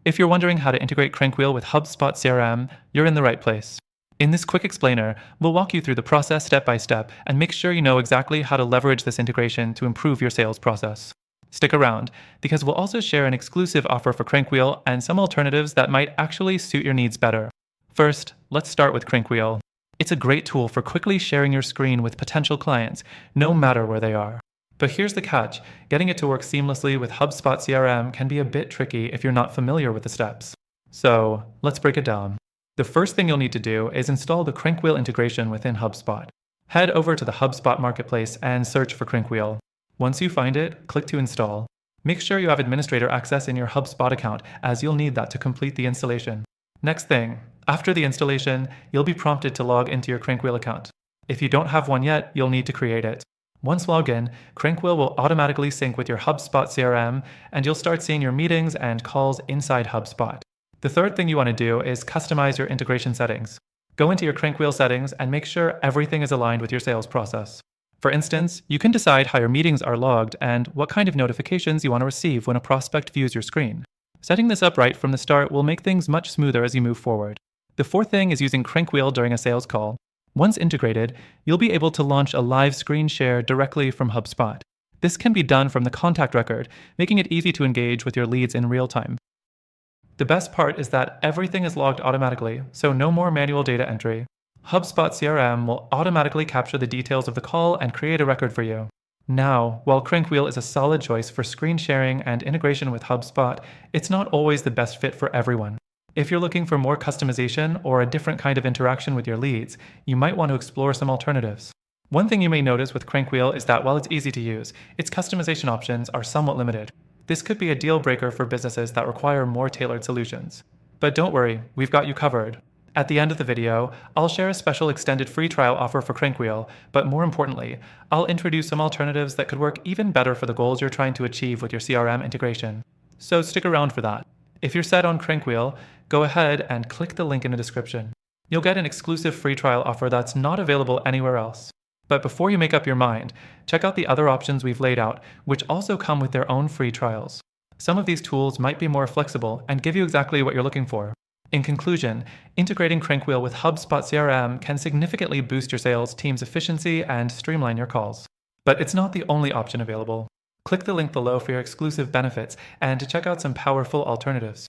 If you're wondering how to integrate CrankWheel with HubSpot CRM, you're in the right place. In this quick explainer, we'll walk you through the process step by step and make sure you know exactly how to leverage this integration to improve your sales process. Stick around, because we'll also share an exclusive offer for CrankWheel and some alternatives that might actually suit your needs better. First, let's start with CrankWheel. It's a great tool for quickly sharing your screen with potential clients, no matter where they are. But here's the catch: getting it to work seamlessly with HubSpot CRM can be a bit tricky if you're not familiar with the steps. So, let's break it down. The first thing you'll need to do is install the CrankWheel integration within HubSpot. Head over to the HubSpot marketplace and search for CrankWheel. Once you find it, click to install. Make sure you have administrator access in your HubSpot account, as you'll need that to complete the installation. Next thing, after the installation, you'll be prompted to log into your CrankWheel account. If you don't have one yet, you'll need to create it. Once logged in, CrankWheel will automatically sync with your HubSpot CRM, and you'll start seeing your meetings and calls inside HubSpot. The third thing you want to do is customize your integration settings. Go into your CrankWheel settings and make sure everything is aligned with your sales process. For instance, you can decide how your meetings are logged and what kind of notifications you want to receive when a prospect views your screen. Setting this up right from the start will make things much smoother as you move forward. The fourth thing is using CrankWheel during a sales call. Once integrated, you'll be able to launch a live screen share directly from HubSpot. This can be done from the contact record, making it easy to engage with your leads in real time. The best part is that everything is logged automatically, so no more manual data entry. HubSpot CRM will automatically capture the details of the call and create a record for you. Now, while CrankWheel is a solid choice for screen sharing and integration with HubSpot, it's not always the best fit for everyone. If you're looking for more customization or a different kind of interaction with your leads, you might want to explore some alternatives. One thing you may notice with CrankWheel is that while it's easy to use, its customization options are somewhat limited. This could be a deal breaker for businesses that require more tailored solutions. But don't worry, we've got you covered. At the end of the video, I'll share a special extended free trial offer for CrankWheel, but more importantly, I'll introduce some alternatives that could work even better for the goals you're trying to achieve with your CRM integration. So stick around for that. If you're set on CrankWheel, go ahead and click the link in the description. You'll get an exclusive free trial offer that's not available anywhere else. But before you make up your mind, check out the other options we've laid out, which also come with their own free trials. Some of these tools might be more flexible and give you exactly what you're looking for. In conclusion, integrating CrankWheel with HubSpot CRM can significantly boost your sales team's efficiency and streamline your calls. But it's not the only option available. Click the link below for your exclusive benefits and to check out some powerful alternatives.